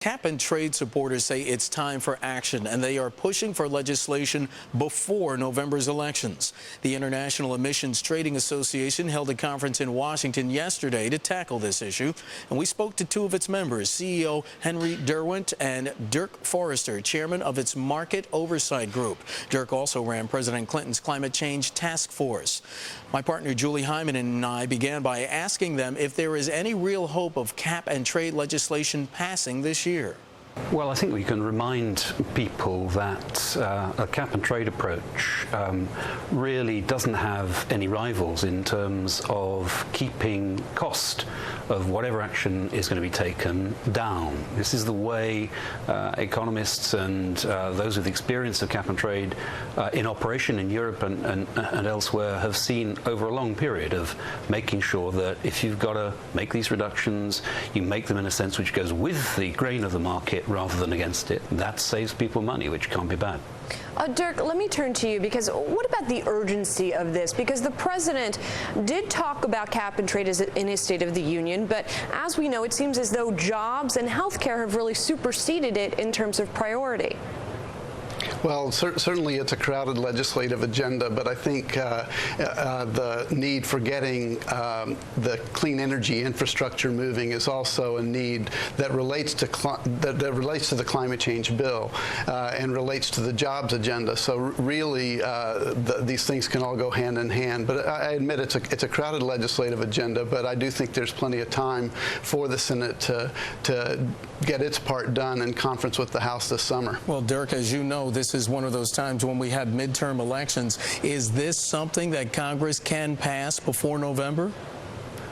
Cap-and-trade supporters say it's time for action, and they are pushing for legislation before November's elections. The International Emissions Trading Association held a conference in Washington yesterday to tackle this issue, and we spoke to two of its members, CEO Henry Derwent and Dirk Forrister, chairman of its Market Oversight Group. Dirk also ran President Clinton's Climate Change Task Force. My partner Julie Hyman and I began by asking them if there is any real hope of cap-and-trade legislation passing this year. Well, I think we can remind people that a cap-and-trade approach really doesn't have any rivals in terms of keeping cost of whatever action is going to be taken down. This is the way economists and those with experience of cap-and-trade in operation in Europe and elsewhere have seen over a long period of making sure that if you've got to make these reductions, you make them in a sense which goes with the grain of the market rather than against it. That saves people money, which can't be bad. Dirk, let me turn to you, because what about the urgency of this? Because the president did talk about cap and trade in his State of the Union, but as we know, it seems as though jobs and health care have really superseded it in terms of priority. Well, certainly it's a crowded legislative agenda, but I think the need for getting the clean energy infrastructure moving is also a need that relates to the climate change bill and relates to the jobs agenda. So really, these things can all go hand in hand. But I admit it's a crowded legislative agenda, but I do think there's plenty of time for the Senate to get its part done in conference with the House this summer. Well, Dirk, as you know, this is one of those times when we have midterm elections. Is this something that Congress can pass before November?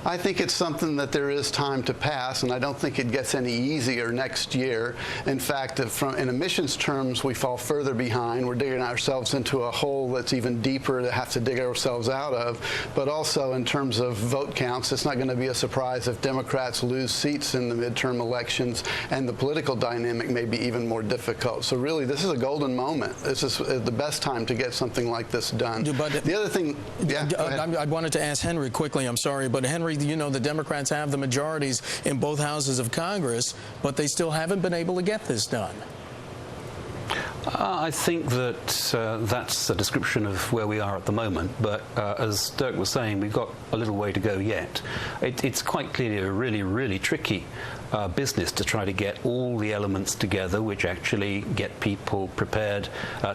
I think it's something that there is time to pass, and I don't think it gets any easier next year. In fact, in emissions terms, we fall further behind. We're digging ourselves into a hole that's even deeper to have to dig ourselves out of. But also in terms of vote counts, it's not going to be a surprise if Democrats lose seats in the midterm elections, and the political dynamic may be even more difficult. So really, this is a golden moment. This is the best time to get something like this done. But the other thing, I wanted to ask Henry quickly, I'm sorry, but Henry, you know, the Democrats have the majorities in both houses of Congress, but they still haven't been able to get this done. I think that that's a description of where we are at the moment, but as Dirk was saying, we've got a little way to go yet. It's quite clearly a really, really tricky business to try to get all the elements together which actually get people prepared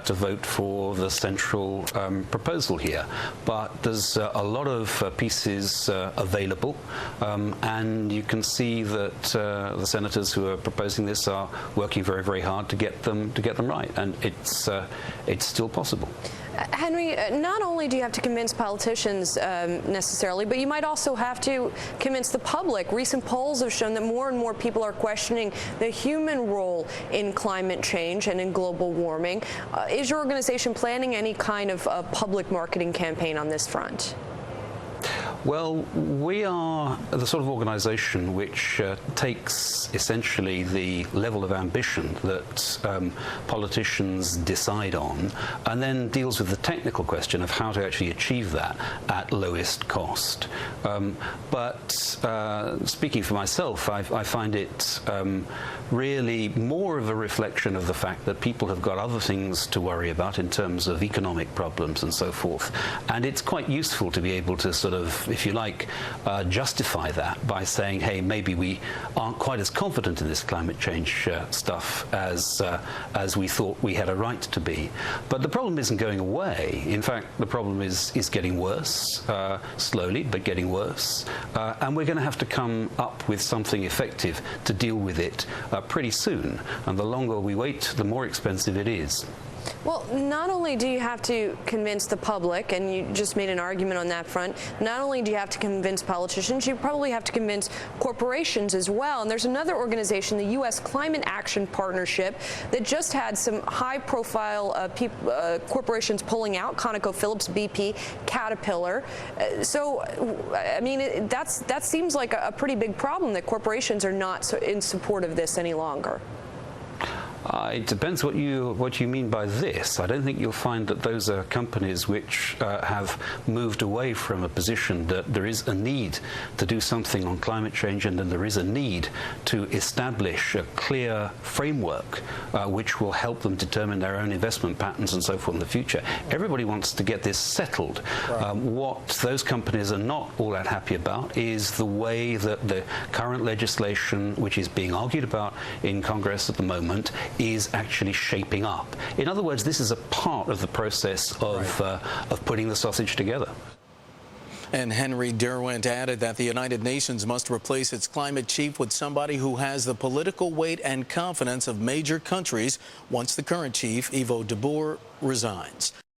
to vote for the central proposal here. But there's a lot of pieces available, and you can see that the senators who are proposing this are working very, very hard to get them right, and it's still possible. Henry, not only do you have to convince politicians necessarily, but you might also have to convince the public. Recent polls have shown that more and more people are questioning the human role in climate change and in global warming. Is your organization planning any kind of public marketing campaign on this front? Well, we are the sort of organization which takes essentially the level of ambition that politicians decide on and then deals with the technical question of how to actually achieve that at lowest cost. But speaking for myself, I find it really more of a reflection of the fact that people have got other things to worry about in terms of economic problems and so forth. And it's quite useful to be able to sort of, if you like, justify that by saying, hey, maybe we aren't quite as confident in this climate change stuff as we thought we had a right to be. But the problem isn't going away. In fact, the problem is getting worse, slowly, but getting worse. And we're going to have to come up with something effective to deal with it pretty soon. And the longer we wait, the more expensive it is. Well, not only do you have to convince the public, and you just made an argument on that front, not only do you have to convince politicians, you probably have to convince corporations as well. And there's another organization, the U.S. Climate Action Partnership, that just had some high-profile corporations pulling out, ConocoPhillips, BP, Caterpillar. So, I mean, that seems like a pretty big problem, that corporations are not in support of this any longer. It depends what you mean by this. I don't think you'll find that those are companies which have moved away from a position that there is a need to do something on climate change, and that there is a need to establish a clear framework which will help them determine their own investment patterns and so forth in the future. Everybody wants to get this settled. Right. What those companies are not all that happy about is the way that the current legislation, which is being argued about in Congress at the moment, is actually shaping up. In other words, this is a part of the process of putting the sausage together. And Henry Derwent added that the United Nations must replace its climate chief with somebody who has the political weight and confidence of major countries once the current chief, Ivo de Boer, resigns.